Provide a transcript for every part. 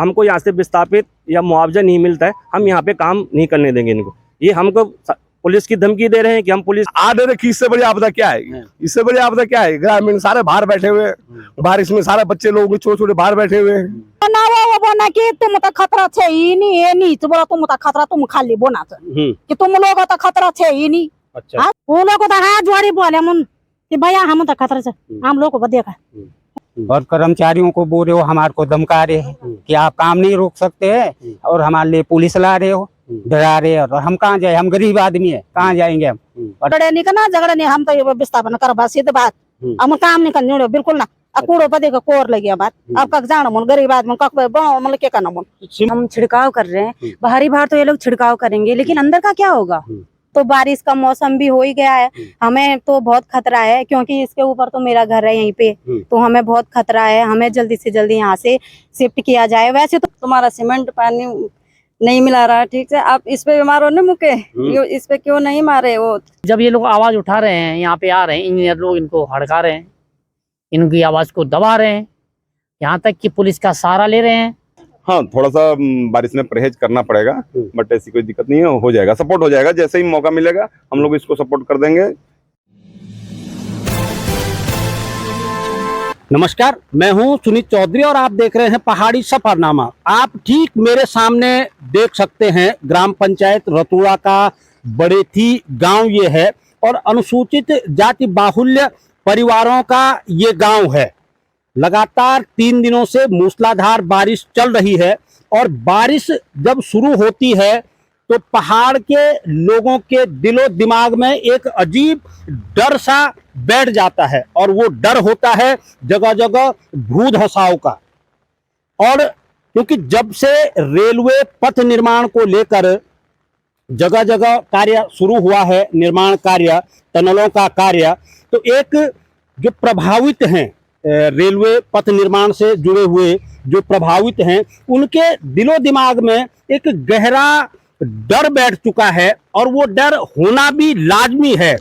हमको यहाँ से विस्थापित या मुआवजा नहीं मिलता है, हम यहाँ पे काम नहीं करने देंगे इनको। ये हमको पुलिस की धमकी दे रहे हैं कि हम पुलिस आर्डर की इससे बड़ी आपदा क्या है? इससे बड़ी आपदा क्या है? ग्रामीण सारे बाहर बैठे हुए हैं, बारिश में सारे बच्चे लोग छोटे छोटे बाहर बैठे हुए हैं। बोना कि तुम तो खतरा थे ही नहीं, ये नहीं तो बोला तुम तो खतरा, तुम खाली बोना कि तुम लोग तो खतरा थे ही नहीं। अच्छा, वो लोग तो हाथ जोड़ी बोले मन कि भैया हम तो खतरा से हम लोग को देखा। और कर्मचारियों को बोल रहे हो, हमारे को धमका रहे हैं कि आप काम नहीं रोक सकते हैं और हमारे लिए पुलिस ला रहे हो, डरा रहे हो। और हम कहाँ जाए? हम गरीब आदमी है, कहाँ जाएंगे हम? झगड़े नहीं करना, झगड़ा नहीं, हम तो ये विस्थापन कर बस सीधे बात, हम काम नहीं करने बिल्कुल ना। कूड़ो पदे का कोर लगी बात, अब कक जाना मन गरीब आदमी कक मतलब क्या करना मन। हम छिड़काव कर रहे हैं, बाहरी बाहर तो ये लोग छिड़काव करेंगे, लेकिन अंदर का क्या होगा? तो बारिश का मौसम भी हो ही गया है, हमें तो बहुत खतरा है, क्योंकि इसके ऊपर तो मेरा घर है यहीं पे, तो हमें बहुत खतरा है। हमें जल्दी से जल्दी यहाँ से शिफ्ट किया जाए। वैसे तो तुम्हारा सीमेंट पानी नहीं मिला रहा, ठीक है, आप इस पे मारो न मुके, इस पे क्यों नहीं मारे? वो जब ये लोग आवाज उठा रहे हैं, यहाँ पे आ रहे हैं इंजीनियर लोग, इनको हड़का रहे हैं, इनकी आवाज को दबा रहे हैं, यहाँ तक कि पुलिस का सहारा ले रहे हैं। हाँ, थोड़ा सा बारिश में परहेज करना पड़ेगा, बट ऐसी कोई दिक्कत नहीं है, हो जाएगा, सपोर्ट हो जाएगा। जैसे ही मौका मिलेगा हम लोग इसको सपोर्ट कर देंगे। नमस्कार, मैं हूं सुनीत चौधरी और आप देख रहे हैं पहाड़ी सफरनामा। आप ठीक मेरे सामने देख सकते हैं ग्राम पंचायत रतुड़ा का बड़ेथी गांव ये है और अनुसूचित जाति बाहुल्य परिवारों का ये गांव है। लगातार 3 दिनों से मूसलाधार बारिश चल रही है और बारिश जब शुरू होती है तो पहाड़ के लोगों के दिलो दिमाग में एक अजीब डर सा बैठ जाता है और वो डर होता है जगह जगह भू धसाव का। और क्योंकि जब से रेलवे पथ निर्माण को लेकर जगह जगह कार्य शुरू हुआ है, निर्माण कार्य, टनलों का कार्य, तो एक जो प्रभावित हैं रेलवे पथ निर्माण से जुड़े हुए जो प्रभावित हैं, उनके दिलो दिमाग में एक गहरा डर बैठ चुका है और वो डर होना भी लाजमी है।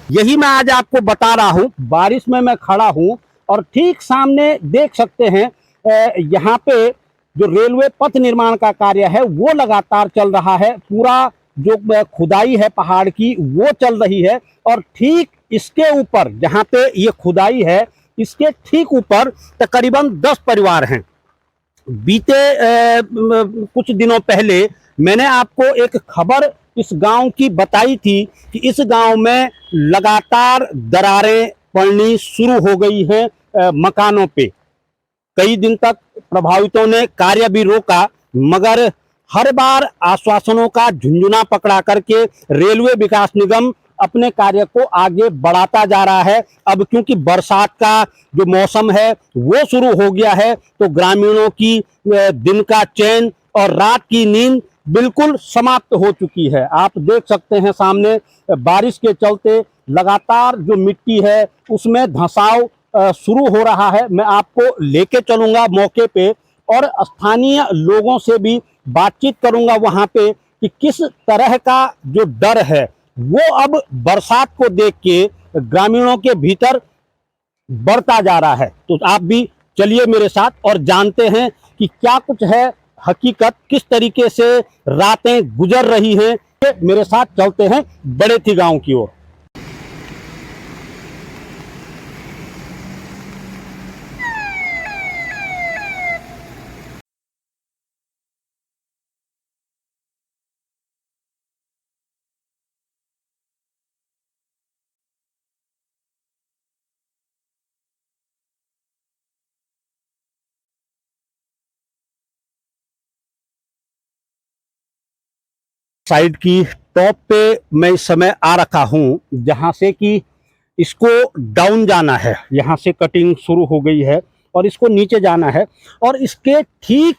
यही मैं आज आपको बता रहा हूं। बारिश में मैं खड़ा हूं और ठीक सामने देख सकते हैं यहाँ पे जो रेलवे पथ निर्माण का कार्य है वो लगातार चल रहा है। पूरा जो खुदाई है पहाड़ की वो चल रही है और ठीक इसके ऊपर जहाँ पे ये खुदाई है इसके ठीक ऊपर तकरीबन 10 परिवार हैं। बीते कुछ दिनों पहले मैंने आपको एक खबर इस गांव की बताई थी कि इस गांव में लगातार दरारें पड़नी शुरू हो गई हैं मकानों पे। कई दिन तक प्रभावितों ने कार्य भी रोका, मगर हर बार आश्वासनों का झुंझुना पकड़ा करके रेलवे विकास निगम अपने कार्य को आगे बढ़ाता जा रहा है। अब क्योंकि बरसात का जो मौसम है वो शुरू हो गया है तो ग्रामीणों की दिन का चैन और रात की नींद बिल्कुल समाप्त हो चुकी है। आप देख सकते हैं सामने बारिश के चलते लगातार जो मिट्टी है उसमें धंसाव शुरू हो रहा है। मैं आपको लेके चलूंगा मौके पे और स्थानीय लोगों से भी बातचीत करूंगा वहां पे कि किस तरह का जो डर है वो अब बरसात को देख के ग्रामीणों के भीतर बढ़ता जा रहा है। तो आप भी चलिए मेरे साथ और जानते हैं कि क्या कुछ है हकीकत, किस तरीके से रातें गुजर रही हैं। मेरे साथ चलते हैं बड़ेथी गांव की ओर। साइड की टॉप पे मैं इस समय आ रखा हूं जहां से कि इसको डाउन जाना है। यहाँ से कटिंग शुरू हो गई है और इसको नीचे जाना है और इसके ठीक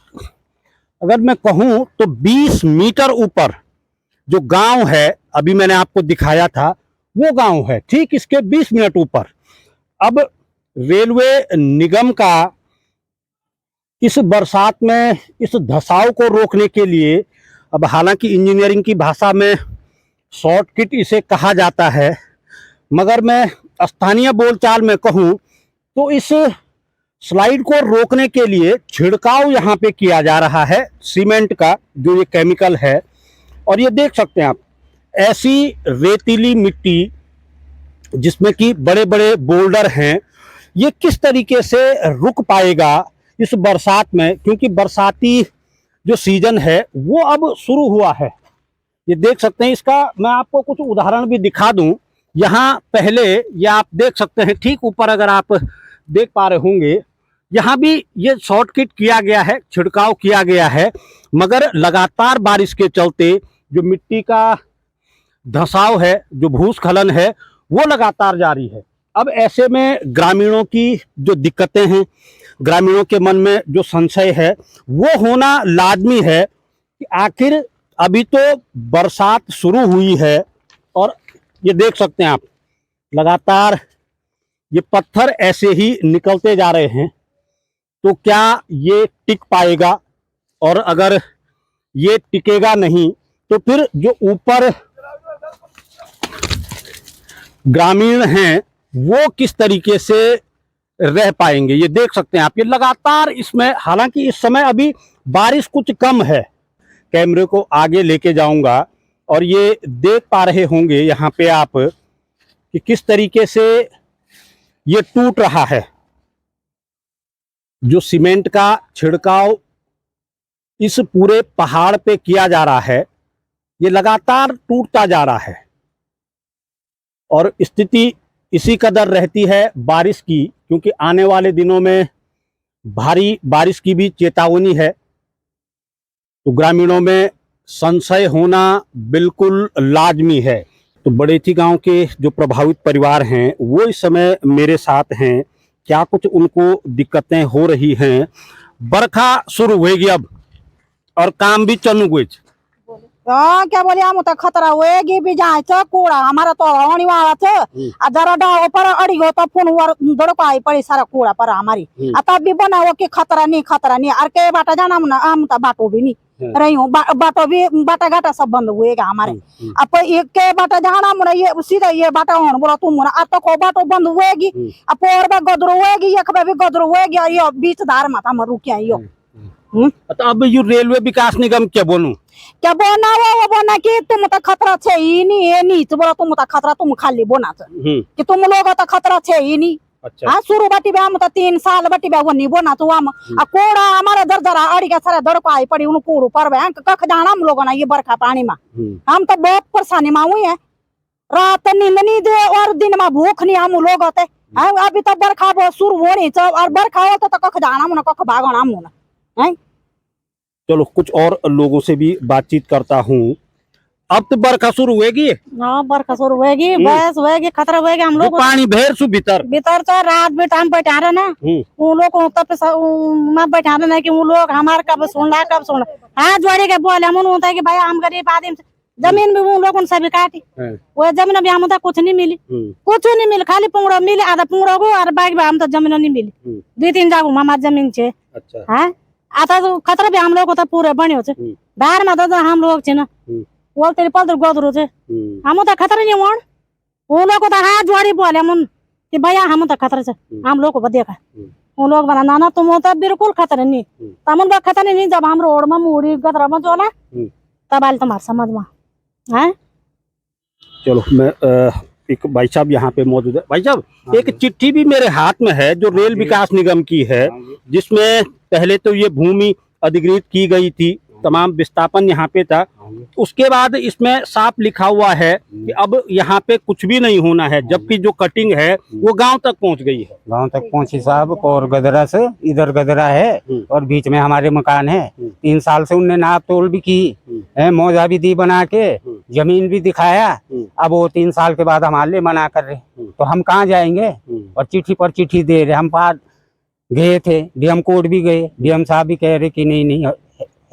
अगर मैं कहूं तो 20 मीटर ऊपर जो गांव है अभी मैंने आपको दिखाया था वो गांव है, ठीक इसके 20 मिनट ऊपर। अब रेलवे निगम का इस बरसात में इस धसाव को रोकने के लिए, अब हालांकि इंजीनियरिंग की भाषा में शॉर्टकट इसे कहा जाता है, मगर मैं स्थानीय बोलचाल में कहूँ तो इस स्लाइड को रोकने के लिए छिड़काव यहाँ पे किया जा रहा है सीमेंट का, जो ये केमिकल है। और ये देख सकते हैं आप, ऐसी रेतीली मिट्टी जिसमें कि बड़े बड़े बोल्डर हैं, ये किस तरीके से रुक पाएगा इस बरसात में, क्योंकि बरसाती जो सीजन है वो अब शुरू हुआ है। ये देख सकते हैं, इसका मैं आपको कुछ उदाहरण भी दिखा दूं। यहाँ पहले ये आप देख सकते हैं, ठीक ऊपर अगर आप देख पा रहे होंगे, यहाँ भी ये शॉर्टकट किया गया है, छिड़काव किया गया है, मगर लगातार बारिश के चलते जो मिट्टी का धंसाव है, जो भूस्खलन है, वो लगातार जारी है। अब ऐसे में ग्रामीणों की जो दिक्कतें हैं, ग्रामीणों के मन में जो संशय है वो होना लाजमी है कि आखिर अभी तो बरसात शुरू हुई है और ये देख सकते हैं आप, लगातार ये पत्थर ऐसे ही निकलते जा रहे हैं, तो क्या ये टिक पाएगा? और अगर ये टिकेगा नहीं तो फिर जो ऊपर ग्रामीण हैं वो किस तरीके से रह पाएंगे? ये देख सकते हैं आप, ये लगातार इसमें, हालांकि इस समय अभी बारिश कुछ कम है। कैमरे को आगे लेके जाऊंगा और ये देख पा रहे होंगे यहाँ पे आप कि किस तरीके से ये टूट रहा है। जो सीमेंट का छिड़काव इस पूरे पहाड़ पे किया जा रहा है, ये लगातार टूटता जा रहा है और स्थिति इसी कदर रहती है बारिश की, क्योंकि आने वाले दिनों में भारी बारिश की भी चेतावनी है। तो ग्रामीणों में संशय होना बिल्कुल लाजमी है। तो बड़ेथी गांव के जो प्रभावित परिवार हैं वो इस समय मेरे साथ हैं। क्या कुछ उनको दिक्कतें हो रही हैं? बरखा शुरू होगी अब और काम भी चलू गई। हाँ क्या बोले, हम तो खतरा होएगी भी जाए तो कूड़ा हमारा तो होने वाला थे। जरा डाओ पर अड़ी हो तो फोन दड़काई पड़ी सारा कूड़ा पर हमारी। तब भी बना हो कि खतरा नहीं और के बाटा जाना हम तो बाटो भी नहीं रही हूँ, बाटो भी बाटा घाटा सब बंद हुएगा हमारे। अब एक के बाटा जाना मुना ये सीधा ये बाटा होने बोला तुम मुना अब तो को बाटो बंद हुएगी, अब पोर बा गदरो होएगी, एक भी गदरो होएगी और ये बीच धार माता में रुकिया यो। तो अब ये रेलवे विकास निगम क्या बोलूं? क्या बोना वो बोना कि तुम तो खतरा छे ही नहीं, ये नहीं तो बोला तुम तो खतरा तुम खाली बोना कि तुम लोग तो खतरा छे ही नहीं। अच्छा। हाँ शुरू बटी हम तो 3 साल बटी वो नहीं बोना तो हम कोड़ा हमारा दरदरा अड़ी का सारा दड़ पाई पड़ी उन कूड़ पर कख जाना हम लोगों ना ये बरखा पानी में हम तो बहुत परेशानी में हुई है। रात नींद नहीं दे और दिन में भूख नहीं हम लोग होते। अभी तो बरखा बहुत शुरू होनी और बरखा हो तो कख जाना मुना कख भागना मुना। चलो कुछ और लोगों से भी बातचीत करता हूँ। अब तो बरखा शुरू होगी। हाँ बरखा शुरू होगी, बस होगी, खतरा होगी हम लोग पानी भेर सु भीतर तो रात भी टाइम बैठा रहे ना उन लोग को तब मैं बैठा रहे कि वो लोग हमारे कब सुन रहा हाथ जोड़े के बोले हम होता है कि भाई हम गरीब आदमी जमीन भी वो लोग सभी काटी वो जमीन भी हम कुछ नहीं मिली खाली पुंगड़ो मिले आधा पुंगड़ो को और बाकी हम तो जमीन नहीं मिली 2-3 जागो हमारी जमीन छे। हाँ आता तो खतरा भी हम लोग को तो पूरे बने हो बाहर में तो हम लोग छे ना वो तेरे पल गोदरू छे हम तो खतरा नहीं हुआ वो लोग को तो हाथ जोड़ी बोले हम कि भैया हम तो खतरा से हम लोग को देखा वो लोग बना ना तुम तो बिल्कुल खतरा नहीं तमन बा खतरा नहीं। जब हम रोड में मुड़ी गदरा में जोला तब आल तुम्हारे समझ में है। चलो मैं एक भाई साहब यहाँ पे मौजूद है। भाई साहब एक चिट्ठी भी मेरे हाथ में है जो रेल विकास निगम की है, जिसमें पहले तो ये भूमि अधिग्रहित की गई थी, तमाम विस्थापन यहाँ पे था, उसके बाद इसमें साफ लिखा हुआ है कि अब यहाँ पे कुछ भी नहीं होना है, जबकि जो कटिंग है वो गांव तक पहुँच गई है। गांव तक पहुंची साहब, और गदरा से इधर गदरा है और बीच में हमारे मकान है। 3 साल से उनने नाप तोल भी की है, मौजा भी दी बना के, जमीन भी दिखाया। अब वो 3 साल के बाद हमारे लिए मना कर रहे, तो हम कहाँ जाएंगे? और चिट्ठी पर चिट्ठी दे रहे। हम पास गए थे, डीएम कोर्ट भी गए, डीएम साहब भी कह रहे कि नहीं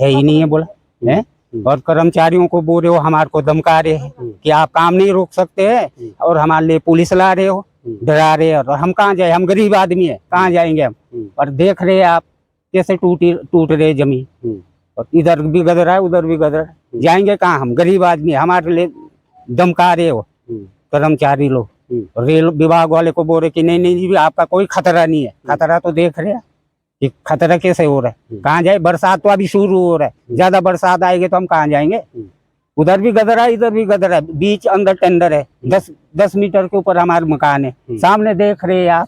है ही नहीं है, बोला है और कर्मचारियों को बोल रहे हो, हमारे को धमका रहे हैं कि आप काम नहीं रोक सकते हैं और हमारे लिए पुलिस ला रहे हो, डरा रहे हो। और हम कहाँ जाए, हम गरीब आदमी है, कहाँ जाएंगे हम। और देख रहे हैं आप कैसे टूट रहे जमीन, और इधर भी गदरा है उधर भी गदरा है, जाएंगे कहाँ हम, गरीब आदमी। हमारे लिए धमका रहे हो कर्मचारी लोग, रेल विभाग वाले को बोल रहे कि नहीं जी आपका कोई खतरा नहीं है। खतरा तो देख रहे हैं कि खतरा कैसे हो रहा है, कहाँ जाए। बरसात तो अभी शुरू हो रहा है, ज्यादा बरसात आएगी तो हम कहाँ जाएंगे। उधर भी गदरा है इधर भी गदरा है, बीच अंदर टेंडर है, 10 मीटर के ऊपर हमारे मकान है। सामने देख रहे हैं आप,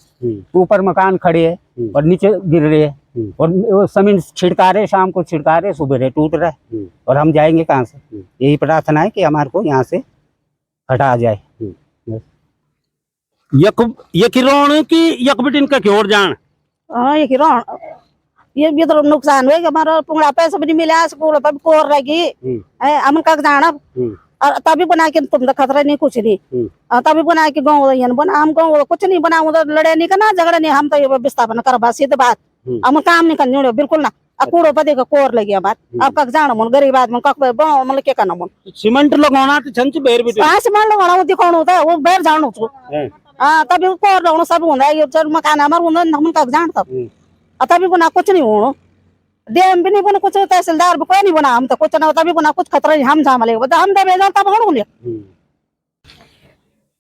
ऊपर मकान खड़े है और नीचे गिर रहे हैं, और वो सीमेंट छिड़का रहे, शाम को छिड़का रहे, सुबह टूट रहा है। और हम जाएंगे कहाँ से। यही प्रार्थना है कि हमारे को यहाँ से हटा जाए। यकिरोण की यकबिटिन का क्योर जान। हाँ ये किरण ये भी तो नुकसान हुए हमारा पुंगड़ा पैसा भी नहीं मिला, स्कूल पर कोर रहेगी हम का जाना। और तभी बना के तुम तो खतरा नहीं कुछ नहीं, तभी बना के गाँव बना, हम गाँव कुछ नहीं बना, उधर लड़े नहीं करना, झगड़ा नहीं, हम तो विस्थापन कर सीधे बात, हम काम नहीं करने बिल्कुल ना। कूड़ो पर देखो कोर लगी बात, अब कक जाना मन गरीब आदमी कक मतलब क्या करना मन। सीमेंट लगाना तो छंच बेर भी सीमेंट लगाना वो दिखाना होता है, वो बेर जाना उसको। हाँ तभी कोर लगाना सब होता है, ये मकान हमारे होना हम कक जान तब। तभी बना कुछ नहीं होना, डैम भी नहीं बना कुछ, तहसीलदार भी कोई नहीं बना, हम तो कुछ ना तभी बना कुछ खतरा नहीं, हम जाम लेगा हम दबे जाओ तब हो ले।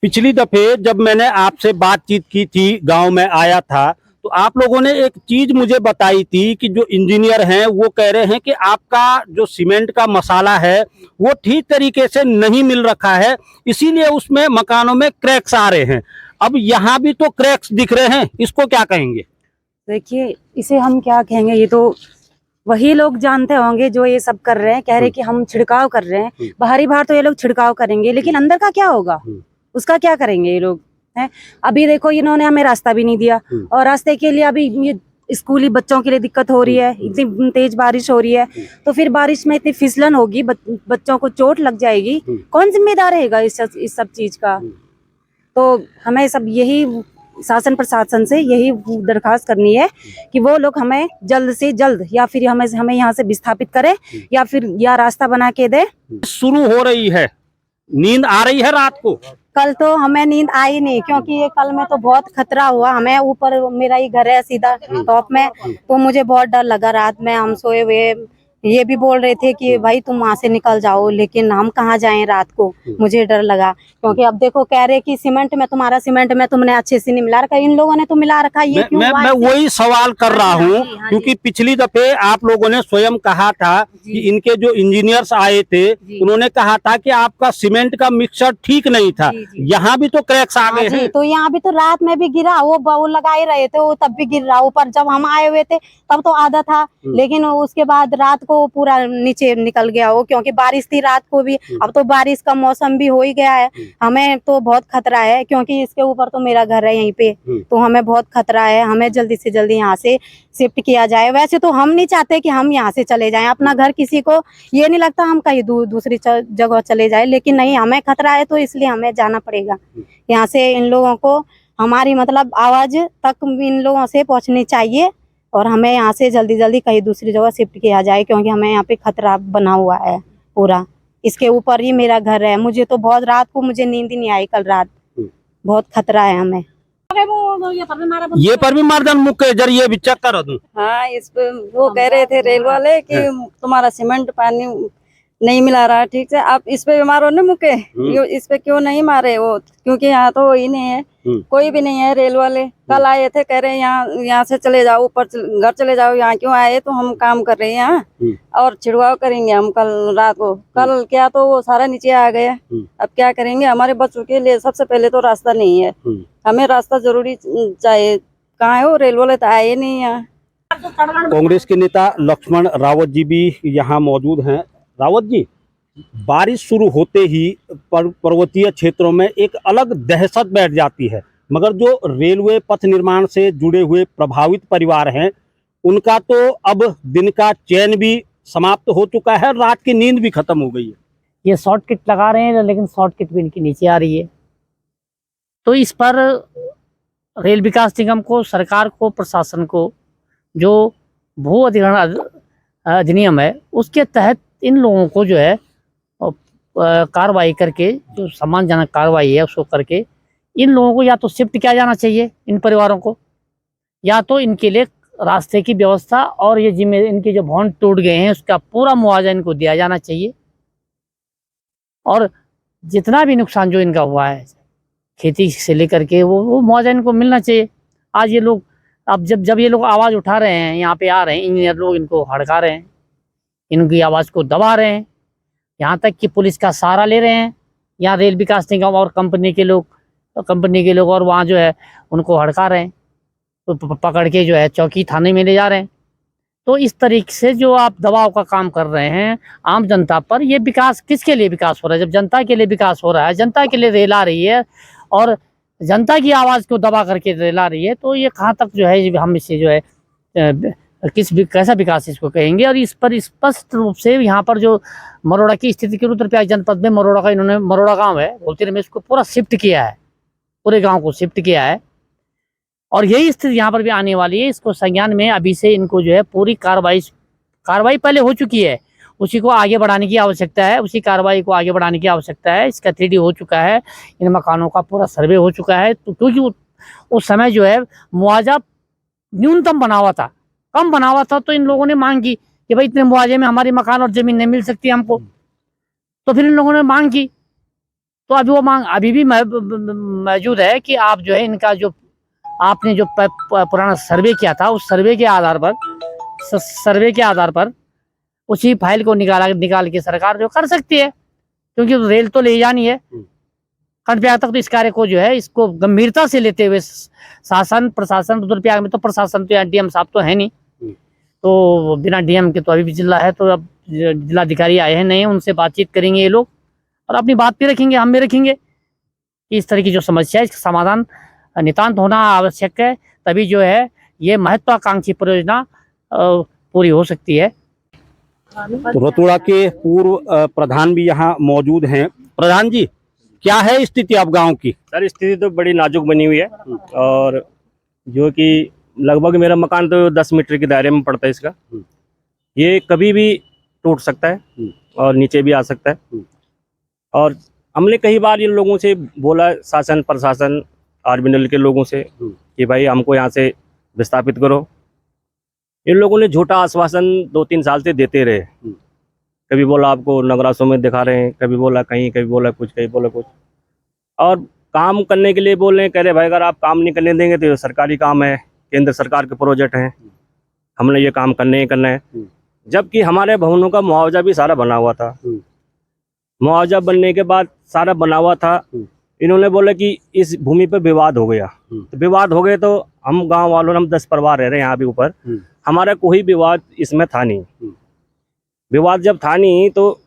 पिछली दफे जब मैंने आपसे बातचीत की थी, गांव में आया था, तो आप लोगों ने एक चीज मुझे बताई थी कि जो इंजीनियर हैं वो कह रहे हैं कि आपका जो सीमेंट का मसाला है वो ठीक तरीके से नहीं मिल रखा है, इसीलिए उसमें मकानों में क्रैक्स आ रहे हैं। अब यहाँ भी तो क्रैक्स दिख रहे हैं, इसको क्या कहेंगे? देखिए इसे हम क्या कहेंगे, ये तो वही लोग जानते होंगे जो ये सब कर रहे हैं, कह रहे कि हम छिड़काव कर रहे हैं। बाहरी बाहर तो ये लोग छिड़काव करेंगे, लेकिन अंदर का क्या होगा, उसका क्या करेंगे ये लोग हैं। अभी देखो इन्होंने हमें रास्ता भी नहीं दिया, और रास्ते के लिए अभी ये स्कूली बच्चों के लिए दिक्कत हो रही है, इतनी तेज बारिश हो रही है, तो फिर बारिश में इतनी फिसलन होगी, बच्चों को चोट लग जाएगी, कौन जिम्मेदार रहेगा इस सब चीज का। तो हमें सब यही शासन प्रशासन से यही दरखास्त करनी है कि वो लोग हमें जल्द से जल्द या फिर हमें यहाँ से विस्थापित करें, या फिर रास्ता बना के दे। शुरू हो रही है, नींद आ रही है रात को? कल तो हमें नींद आई नहीं, क्योंकि ये कल में तो बहुत खतरा हुआ हमें। ऊपर मेरा ही घर है सीधा टॉप में, तो मुझे बहुत डर लगा रात में। हम सोए हुए, ये भी बोल रहे थे कि भाई तुम वहाँ से निकल जाओ, लेकिन हम कहाँ जाएं रात को, मुझे डर लगा। क्योंकि अब देखो कह रहे कि सीमेंट में तुम्हारा सीमेंट में तुमने अच्छे से नहीं मिला रखा, इन लोगों ने तो मिला रखा। ये क्यों? मैं वही सवाल कर रहा हूँ, क्योंकि पिछली दफे आप लोगों ने स्वयं कहा था कि इनके जो इंजीनियर्स आए थे उन्होंने कहा था कि आपका सीमेंट का मिक्सचर ठीक नहीं था। यहाँ भी तो क्रैक्स आ गए हैं। तो यहाँ भी तो रात में भी गिरा, वो लगा ही रहे थे, वो तब भी गिर रहा। ऊपर जब हम आए हुए थे तब तो आधा था, लेकिन उसके बाद रात को पूरा नीचे निकल गया वो, क्योंकि बारिश थी रात को भी। अब तो बारिश का मौसम भी हो ही गया है, हमें तो बहुत खतरा है, क्योंकि इसके ऊपर तो मेरा घर है यहीं पे, तो हमें बहुत खतरा है। हमें जल्दी से जल्दी यहाँ से शिफ्ट किया जाए। वैसे तो हम नहीं चाहते कि हम यहाँ से चले जाएं, अपना घर किसी को ये नहीं लगता हम कहीं दूसरी जगह चले जाए, लेकिन नहीं, हमें खतरा है तो इसलिए हमें जाना पड़ेगा यहाँ से। इन लोगों को हमारी मतलब आवाज तक इन लोगों से पहुँचनी चाहिए, और हमें यहाँ से जल्दी जल्दी कहीं दूसरी जगह शिफ्ट किया जाए, क्योंकि हमें यहाँ पे खतरा बना हुआ है पूरा। इसके ऊपर ही मेरा घर है, मुझे तो बहुत रात को मुझे नींद ही नहीं आई कल रात, बहुत खतरा है हमें। ये पर भी मर्दन मुख के जरिए भी चेक कर दूं। हाँ, इस पे वो कह रहे थे रेल वाले कि तुम्हारा सीमेंट पानी नहीं मिला रहा ठीक से, आप इस पे भी मारो ना मुके, इस पे क्यों नहीं मारे वो, क्योंकि यहाँ तो वही नहीं है, कोई भी नहीं है। रेल वाले कल आए थे, कह रहे हैं यहाँ से चले जाओ, ऊपर घर चले जाओ। यहाँ क्यों आए? तो हम काम कर रहे हैं यहाँ और छिड़काव करेंगे हम कल रात को। कल क्या तो वो सारा नीचे आ गया, अब क्या करेंगे? हमारे बच्चों के लिए सबसे पहले तो रास्ता नहीं है, हमें रास्ता जरूरी चाहिए। कहाँ है वो? रेल वाले तो आए नहीं यहाँ। कांग्रेस के नेता लक्ष्मण रावत जी भी यहाँ मौजूद हैं। रावत जी, बारिश शुरू होते ही पर्वतीय क्षेत्रों में एक अलग दहशत बैठ जाती है, मगर जो रेलवे पथ निर्माण से जुड़े हुए प्रभावित परिवार हैं उनका तो अब दिन का चैन भी समाप्त हो चुका है, रात की नींद भी खत्म हो गई है। ये शॉर्ट किट लगा रहे हैं, लेकिन शॉर्ट किट भी इनकी नीचे आ रही है। तो इस पर रेल विकास निगम को, सरकार को, प्रशासन को जो भू अधिग्रहण अधिनियम है उसके तहत इन लोगों को जो है कार्रवाई करके, जो सम्मानजनक कार्रवाई है उसको करके इन लोगों को या तो शिफ्ट किया जाना चाहिए, इन परिवारों को, या तो इनके लिए रास्ते की व्यवस्था और ये इनके जो भवन टूट गए हैं उसका पूरा मुआवजा इनको दिया जाना चाहिए। और जितना भी नुकसान जो इनका हुआ है खेती से लेकर के वो मुआवजा इनको मिलना चाहिए। आज ये लोग अब जब ये लोग आवाज़ उठा रहे हैं, यहाँ पे आ रहे हैं इंजीनियर लोग, इनको हड़का रहे हैं, इनकी आवाज़ को दबा रहे हैं, यहाँ तक कि पुलिस का सहारा ले रहे हैं। यहाँ रेल विकास निगम और कंपनी के लोग और वहाँ जो है उनको हड़का रहे हैं, तो पकड़ के जो है चौकी थाने में ले जा रहे हैं। तो इस तरीके से जो आप दबाव का काम कर रहे हैं आम जनता पर, ये विकास किसके लिए विकास हो रहा है? जब जनता के लिए विकास हो रहा है, जनता के लिए रेल आ रही है और जनता की आवाज़ को दबा करके रेल आ रही है, तो ये कहाँ तक जो है हम इसे जो है कैसा विकास इसको कहेंगे? और इस पर स्पष्ट रूप से यहाँ पर जो मरोड़ा की स्थिति की रुद्रप्रयाग जनपद में मरोड़ा का इन्होंने मरोड़ा गाँव है बोलते में इसको पूरा शिफ्ट किया है, पूरे गाँव को शिफ्ट किया है और यही स्थिति यहाँ पर भी आने वाली है। इसको संज्ञान में अभी से इनको जो है पूरी कार्रवाई पहले हो चुकी है, उसी को आगे बढ़ाने की आवश्यकता है, उसी कार्रवाई को आगे बढ़ाने की आवश्यकता है। इसका 3D हो चुका है, इन मकानों का पूरा सर्वे हो चुका है, तो क्योंकि उस समय जो है मुआवजा न्यूनतम बना हुआ था, कम बना हुआ था, तो इन लोगों ने मांग की कि भाई इतने मुआवजे में हमारी मकान और ज़मीन नहीं मिल सकती हमको, तो फिर इन लोगों ने मांग की। तो अभी वो मांग अभी भी मौजूद है कि आप जो है इनका जो आपने जो पुराना सर्वे किया था उस सर्वे के आधार पर उसी फाइल को निकाल के सरकार जो कर सकती है, क्योंकि रेल तो ले जानी है कर्णप्रयाग तक। तो इस कार्य को जो है इसको गंभीरता से लेते हुए शासन प्रशासन, रुद्रप्रयाग में तो प्रशासन तो डीएम साहब तो है नहीं, तो बिना डीएम के तो अभी भी जिला है, तो अब जिलाधिकारी आए हैं नहीं, उनसे बातचीत करेंगे ये लोग और अपनी बात भी रखेंगे, हम भी रखेंगे। इस तरह की जो समस्या है इसका समाधान नितांत होना आवश्यक है, तभी जो है ये महत्वाकांक्षी परियोजना पूरी हो सकती है। तो रतुड़ा के पूर्व प्रधान भी यहाँ मौजूद हैं। प्रधान जी, क्या है स्थिति अब गांव की? सर स्थिति तो बड़ी नाजुक बनी हुई है और जो कि लगभग मेरा मकान तो 10 मीटर के दायरे में पड़ता है इसका, ये कभी भी टूट सकता है और नीचे भी आ सकता है। और हमने कई बार इन लोगों से बोला, शासन प्रशासन आरबीएनएल के लोगों से, कि भाई हमको यहाँ से विस्थापित करो। इन लोगों ने झूठा आश्वासन 2-3 साल से देते रहे, कभी बोला आपको नगरासों में दिखा रहे हैं, कभी बोला कहीं, कभी बोला कुछ, कभी बोला कुछ, और काम करने के लिए बोल रहे हैं। कह रहे भाई अगर आप काम नहीं करने देंगे तो ये सरकारी काम है, केंद्र सरकार के प्रोजेक्ट हैं, हमने ये काम करने ही करना है। जबकि हमारे भवनों का मुआवजा भी सारा बना हुआ था, मुआवजा बनने के बाद सारा बना हुआ था, इन्होंने बोला कि इस भूमि पर विवाद हो गया। तो विवाद हो गए तो हम गांव वालों, हम 10 परिवार रह रहे हैं यहाँ भी ऊपर, हमारा कोई विवाद इसमें था नहीं। विवाद जब था नहीं तो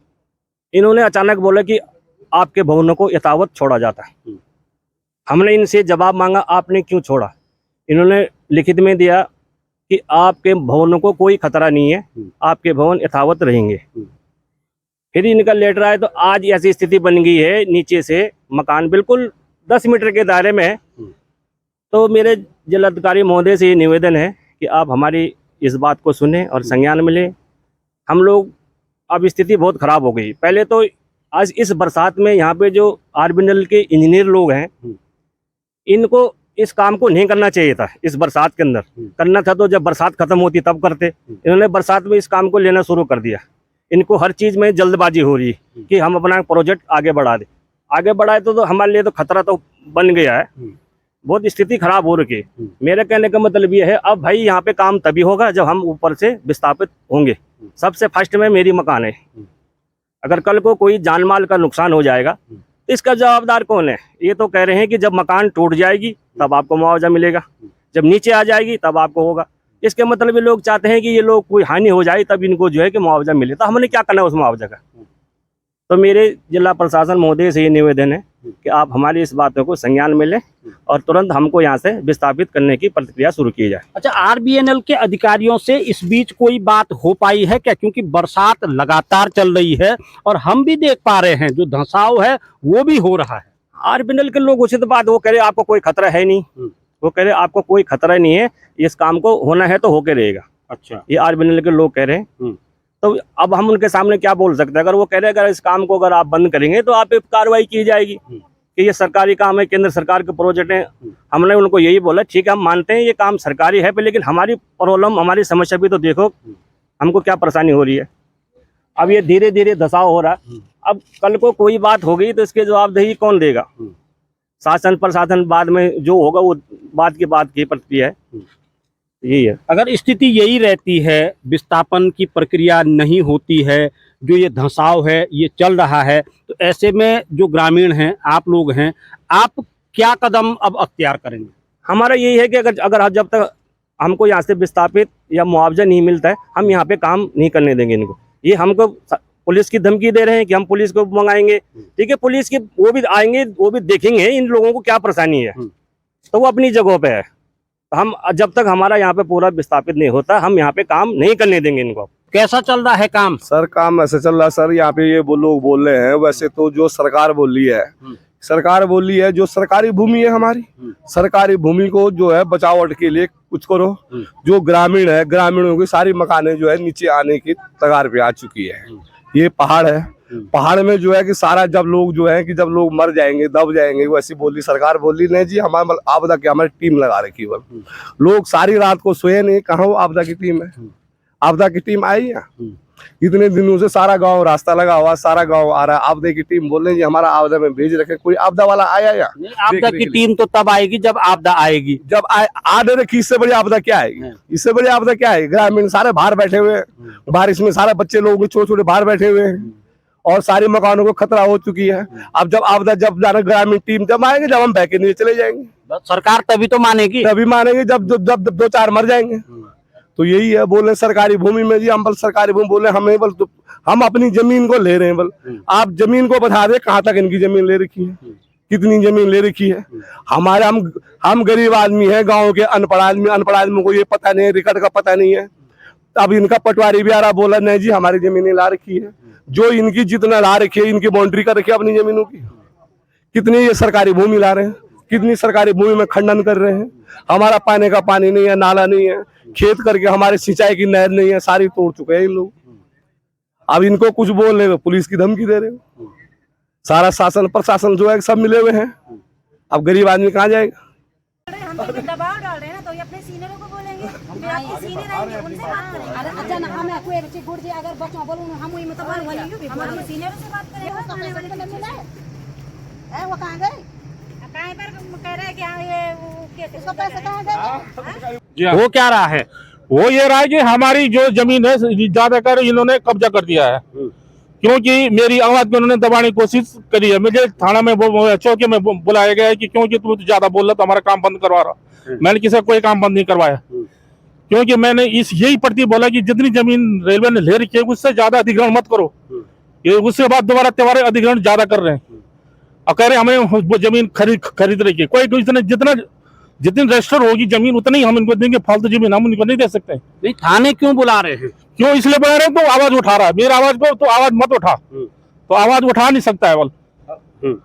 इन्होंने अचानक बोला कि आपके भवनों को यथावत छोड़ा जाता है। हमने इनसे जवाब मांगा, आपने क्यों छोड़ा? इन्होंने लिखित में दिया कि आपके भवनों को कोई खतरा नहीं है, आपके भवन यथावत रहेंगे। फिर इनका लेटर आया तो आज ऐसी स्थिति बन गई है, नीचे से मकान बिल्कुल 10 मीटर के दायरे में है। तो मेरे जिलाधिकारी महोदय से ये निवेदन है कि आप हमारी इस बात को सुने और संज्ञान में लें। हम लोग अब स्थिति बहुत ख़राब हो गई। पहले तो आज इस बरसात में यहाँ पे जो आरबीएनएल के इंजीनियर लोग हैं, इनको इस काम को नहीं करना चाहिए था। इस बरसात के अंदर करना था तो जब बरसात खत्म होती तब करते। इन्होंने बरसात में इस काम को लेना शुरू कर दिया। इनको हर चीज़ में जल्दबाजी हो रही है कि हम अपना प्रोजेक्ट आगे बढ़ा दें। आगे बढ़ाए तो हमारे लिए तो खतरा तो बन गया है, बहुत स्थिति खराब हो रही है। मेरे कहने का मतलब ये है, अब भाई यहाँ पे काम तभी होगा जब हम ऊपर से विस्थापित होंगे। सबसे फर्स्ट में मेरी मकान है, अगर कल को कोई जान माल का नुकसान हो जाएगा तो इसका जवाबदार कौन है? ये तो कह रहे हैं कि जब मकान टूट जाएगी तब आपको मुआवजा मिलेगा, जब नीचे आ जाएगी तब आपको होगा। इसके मतलब ये लोग चाहते हैं कि ये लोग कोई हानि हो जाए तब इनको जो है कि मुआवजा मिले। तो हमने क्या करना है उस मुआवजा का? तो मेरे जिला प्रशासन महोदय से ये निवेदन है कि आप हमारी इस बातों को संज्ञान में लें और तुरंत हमको यहाँ से विस्थापित करने की प्रक्रिया शुरू की जाए। अच्छा, आरबीएनएल के अधिकारियों से इस बीच कोई बात हो पाई है क्या? क्योंकि बरसात लगातार चल रही है और हम भी देख पा रहे हैं जो धंसाव है वो भी हो रहा है। आरबीएनएल के लोग उचित बात, वो कह रहे आपको कोई खतरा है नहीं, वो कह रहे आपको कोई खतरा नहीं है, इस काम को होना है तो होके रहेगा। अच्छा, ये आरबीएनएल के लोग कह रहे हैं। तो अब हम उनके सामने क्या बोल सकते हैं? अगर वो कह रहे हैं अगर इस काम को अगर आप बंद करेंगे तो आप पे कार्रवाई की जाएगी कि ये सरकारी काम है, केंद्र सरकार के प्रोजेक्ट हैं। हमने उनको यही बोला ठीक है हम मानते हैं ये काम सरकारी है, लेकिन हमारी प्रॉब्लम हमारी समस्या भी तो देखो, हमको क्या परेशानी हो रही है। अब ये धीरे धीरे धसाव हो रहा है। अब कल को कोई बात हो गई तो इसके जवाबदेही कौन देगा? शासन प्रशासन बाद में जो होगा वो बात की प्रक्रिया है, यही है। अगर स्थिति यही रहती है, विस्थापन की प्रक्रिया नहीं होती है, जो ये धंसाव है ये चल रहा है, तो ऐसे में जो ग्रामीण हैं, आप लोग हैं, आप क्या कदम अब अख्तियार करेंगे? हमारा यही है कि अगर जब तक हमको यहाँ से विस्थापित या मुआवजा नहीं मिलता है हम यहाँ पे काम नहीं करने देंगे इनको। ये हमको पुलिस की धमकी दे रहे हैं कि हम पुलिस को मंगाएंगे, ठीक है, पुलिस की वो भी आएंगे, वो भी देखेंगे इन लोगों को क्या परेशानी है, तो वो अपनी जगह पे है। हम जब तक हमारा यहाँ पे पूरा विस्थापित नहीं होता हम यहाँ पे काम नहीं करने देंगे इनको। कैसा चल रहा है काम? सर काम ऐसे चल रहा है सर, यहाँ पे ये लोग बोल रहे हैं, वैसे तो जो सरकार बोल रही है जो सरकारी भूमि है हमारी, सरकारी भूमि को जो है बचाव के लिए कुछ करो। जो ग्रामीण है, ग्रामीणों की सारी मकानें जो है नीचे आने की कगार पे आ चुकी है। ये पहाड़ है, पहाड़ में जो है कि सारा जब लोग जो है कि जब लोग मर जाएंगे दब जाएंगे, वैसी बोली सरकार बोली नहीं जी हमारे आपदा की हमारी टीम लगा रखी है। लोग सारी रात को सोए नहीं, कहाँ वो आपदा की टीम है? आपदा की टीम आई है, इतने दिनों से सारा गांव रास्ता लगा हुआ, सारा गांव आ रहा है, आपदा की टीम बोल रहे हैं हमारा आपदा में भेज रखे, कोई आपदा वाला आया या? आपदा की टीम तो तब आएगी जब आपदा आएगी। जब आने रखी, इससे बड़ी आपदा क्या आएगी? इससे बड़ी आपदा क्या है? ग्रामीण सारे बाहर बैठे हुए हैं, बारिश में सारे बच्चे लोग छोटे छोटे बाहर बैठे हुए हैं और सारी मकानों को खतरा हो चुकी है। अब जब आपदा जब जाना ग्रामीण टीम जब आएंगे, जब हम बहके नीचे चले जाएंगे, सरकार तभी तो मानेगी, तभी मानेंगे जब जब दो चार मर जाएंगे। तो यही है, बोले सरकारी भूमि में जी हम बल सरकारी भूमि बोले, हमें बल तो हम अपनी जमीन को ले रहे हैं। बल आप जमीन को बता दे कहाँ तक इनकी जमीन ले रखी है, कितनी जमीन ले रखी है। हमारे हम गरीब आदमी है, गांव के अनपढ़ आदमी को ये पता नहीं है, रिकॉर्ड का पता नहीं है। अब इनका पटवारी भी आ रहा, बोला नहीं जी हमारी जमीनें ला रखी है, जो इनकी जितना ला रखी है इनकी बाउंड्री कर रखी है अपनी जमीनों की। कितनी ये सरकारी भूमि ला रहे हैं, कितनी सरकारी भूमि में खंडन कर रहे हैं। हमारा पानी का पानी नहीं है, नाला नहीं है, खेत करके हमारे सिंचाई की नहर नहीं है, सारी तोड़ चुके हैं इन लोग। अब इनको कुछ बोल रहे हो, पुलिस की धमकी दे रहे हो। सारा शासन प्रशासन जो है सब मिले हुए हैं, अब गरीब आदमी कहाँ जाएगा? दबाव डाल रहे हैं ना, तो ये अपने सीनियरों को बोलेंगे, फिर आपके सीनियर आएंगे उनसे बात करेंगे। अच्छा ना हमें कोई अच्छी गुड़ जी अगर बच्चों बोलूं हम वही मतलब हमारे सीनियरों से बात करेंगे। खाने वाले तो मिला है वो कहाँ गए? कहाँ पर कह रहे हैं कि ये इसको पैसे कहाँ गए? हो क्या रहा है? वो ये रहा है कि हमारी जो जमीन है ज्यादातर इन्होंने कब्जा कर दिया है, क्योंकि मेरी आवाज को उन्होंने दबाने की कोशिश करी है। मुझे थाना में चौकी में बुलाया गया है कि क्योंकि तुम ज्यादा बोल रहा तो हमारा काम बंद करवा रहा। मैंने किसी कोई काम बंद नहीं करवाया, क्योंकि मैंने यही प्रति बोला कि जितनी जमीन रेलवे ने ले रखी है उससे ज्यादा अधिग्रहण मत करो। ये उसके बाद दोबारा त्योहार अधिग्रहण ज्यादा कर रहे हैं और कह रहे हमें वो जमीन खरीद रखी है। कोई जितनी रजिस्टर होगी जमीन उतनी हम इनको देंगे, फालतू जमीन हम इनको नहीं दे सकते। नहीं थाने क्यों बुला रहे हैं? क्यों इसलिए बुला रहे हैं तो आवाज उठा रहा है, मेरी आवाज को तो आवाज मत उठा, तो आवाज उठा नहीं सकता है। बल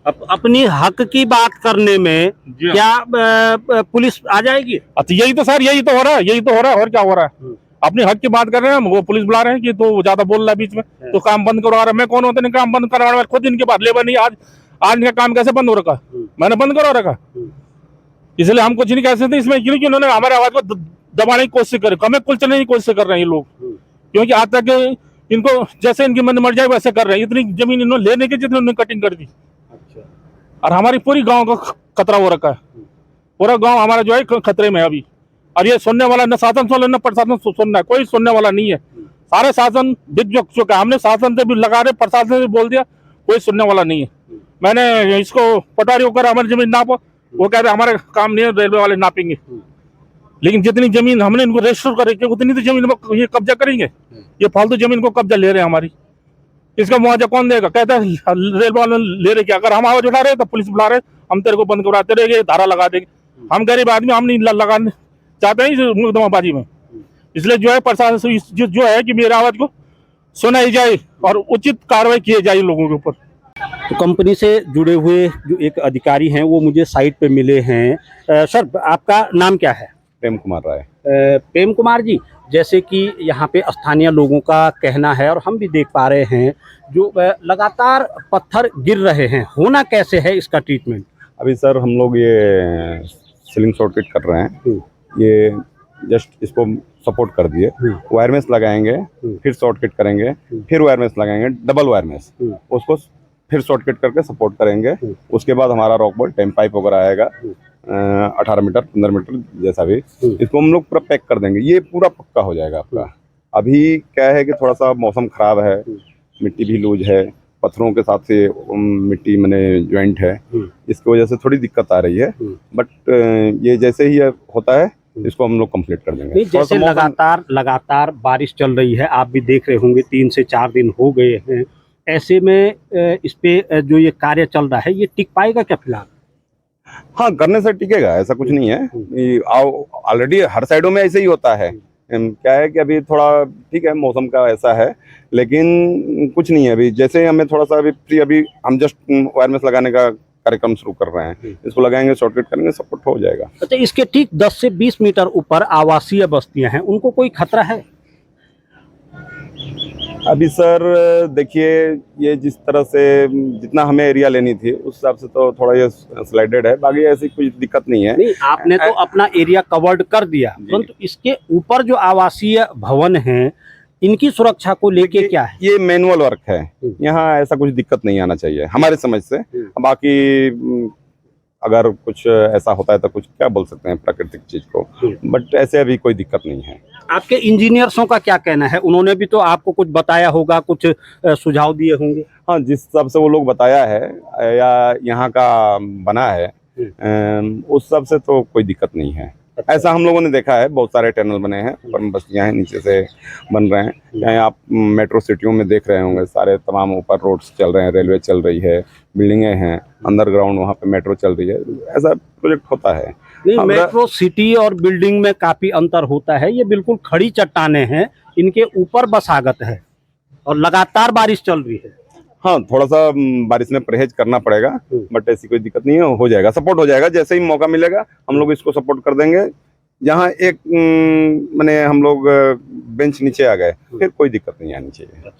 अपनी हक की बात करने में क्या पुलिस आ जाएगी? तो यही तो सर यही तो हो रहा है और क्या हो रहा है? अपनी हक की बात कर रहे हैं, वो पुलिस बुला रहे हैं कि तो ज्यादा बोल रहा है बीच में, तो काम बंद करवा रहा है। मैं कौन होता नहीं काम बंद करवा रहा, खुद इनके पास लेबर नहीं। आज इनका काम कैसे बंद हो रखा? मैंने बंद करवा रखा, इसलिए हम कुछ नहीं कह सकते इसमें, क्योंकि उन्होंने हमारे आवाज को दबाने की कोशिश करी, हमें कुचलने की कोशिश कर रहे हैं ये लोग, क्योंकि आज तक इनको जैसे इनकी मन मर जाए वैसे कर रहे हैं। इतनी जमीन इन्होंने लेने की जितनी उन्होंने कटिंग कर दी, और हमारी पूरी गांव का खतरा हो रखा है। पूरा गांव हमारा जो है खतरे में अभी, और ये सुनने वाला न शासन सुन न प्रशासन सुनना है, कोई सुनने वाला नहीं है। सारे शासन दिख चुका है, हमने शासन से भी लगा रहे, प्रशासन से भी बोल दिया, कोई सुनने वाला नहीं है। मैंने इसको पटवारी होकर हमारी जमीन नापो, वो कह रहे हमारे काम नहीं है, रेलवे वाले नापेंगे। लेकिन जितनी जमीन हमने इनको रजिस्टर कर रखी है उतनी तो जमीन ये कब्जा करेंगे। ये फालतू जमीन को कब्जा ले रहे हैं हमारी, इसका मुआवजा कौन देगा? कहता है रेलवे वाले ले रहे, अगर हम आवाज उठा रहे तो पुलिस बुला रहे, हम तेरे को बंद करवाते रहेंगे, धारा लगा देंगे। हम गरीब आदमी, हम नहीं लगाने चाहते हैं मुकदमाबाजी में। इसलिए जो है प्रशासन जो है कि मेरी आवाज को सुनाई जाए और उचित कार्रवाई की जाए लोगों के ऊपर। तो कंपनी से जुड़े हुए जो एक अधिकारी हैं वो मुझे साइट पे मिले हैं। सर आपका नाम क्या है? प्रेम कुमार राय। प्रेम कुमार जी, जैसे कि यहाँ पे स्थानीय लोगों का कहना है और हम भी देख पा रहे हैं जो लगातार पत्थर गिर रहे हैं, होना कैसे है इसका ट्रीटमेंट? अभी सर हम लोग ये सीलिंग शॉर्टकट कर रहे हैं, ये जस्ट इसको सपोर्ट कर दिए, वायरमेस लगाएंगे, फिर शॉर्टकट करेंगे, फिर वायरमेस लगाएंगे, डबल वायरमेस, उसको फिर शॉर्टकट करके सपोर्ट करेंगे। उसके बाद हमारा रॉक बोल्ट टेम पाइप वगैरह आएगा 18 मीटर 15 मीटर जैसा भी, इसको हम लोग पूरा पैक कर देंगे, ये पूरा पक्का हो जाएगा आपका। अभी क्या है कि थोड़ा सा मौसम खराब है, मिट्टी भी लूज है, पत्थरों के साथ से मिट्टी मैंने ज्वाइंट है, इसकी वजह से थोड़ी दिक्कत आ रही है, बट ये जैसे ही होता है इसको हम लोग कंप्लीट कर देंगे। जैसे लगातार बारिश चल रही है, आप भी देख रहे होंगे 3 से 4 दिन हो गए हैं, ऐसे में इस पे जो ये कार्य चल रहा है ये टिक पाएगा क्या फिलहाल? हाँ, करने से टिकेगा, ऐसा कुछ नहीं है, ऑलरेडी हर साइडों में ऐसे ही होता है। क्या है कि अभी थोड़ा ठीक है, मौसम का ऐसा है, लेकिन कुछ नहीं है अभी। जैसे हमें थोड़ा सा अभी हम जस्ट वायरमेस लगाने का कार्यक्रम शुरू कर रहे हैं, इसको लगाएंगे, शॉर्टकट करेंगे, सपोर्ट हो जाएगा। अच्छा, इसके ठीक 10 से 20 मीटर ऊपर आवासीय बस्तियां हैं, उनको कोई खतरा है? अभी सर देखिए, ये जिस तरह से जितना हमें एरिया लेनी थी उस हिसाब से तो थोड़ा ये स्लाइडेड है, बाकी ऐसी कोई दिक्कत नहीं है। नहीं, आपने तो अपना एरिया कवर्ड कर दिया, परंतु इसके ऊपर जो आवासीय भवन हैं इनकी सुरक्षा को लेके क्या है? ये मैनुअल वर्क है, यहाँ ऐसा कुछ दिक्कत नहीं आना चाहिए हमारी समझ से। बाकी अगर कुछ ऐसा होता है तो कुछ क्या बोल सकते हैं प्राकृतिक चीज को, बट ऐसे अभी कोई दिक्कत नहीं है। आपके इंजीनियर्सों का क्या कहना है? उन्होंने भी तो आपको कुछ बताया होगा, कुछ सुझाव दिए होंगे। हाँ, जिस हिसाब से वो लोग बताया है या यहाँ का बना है उस हिसाब से तो कोई दिक्कत नहीं है। ऐसा हम लोगों ने देखा है, बहुत सारे टनल बने हैं, ऊपर में बस्तियाँ हैं, नीचे से बन रहे हैं। चाहे आप मेट्रो सिटियों में देख रहे होंगे, सारे तमाम ऊपर रोड्स चल रहे हैं, रेलवे चल रही है, बिल्डिंगें हैं, अंडरग्राउंड वहाँ पे मेट्रो चल रही है, ऐसा प्रोजेक्ट होता है। नहीं, मेट्रो सिटी और बिल्डिंग में काफी अंतर होता है, ये बिल्कुल खड़ी चट्टानें हैं, इनके ऊपर बसागत है और लगातार बारिश चल रही है। हाँ, थोड़ा सा बारिश में परहेज करना पड़ेगा, बट ऐसी कोई दिक्कत नहीं है, हो जाएगा, सपोर्ट हो जाएगा। जैसे ही मौका मिलेगा हम लोग इसको सपोर्ट कर देंगे। जहाँ एक मैंने हम लोग बेंच नीचे आ गए, फिर कोई दिक्कत नहीं आनी चाहिए।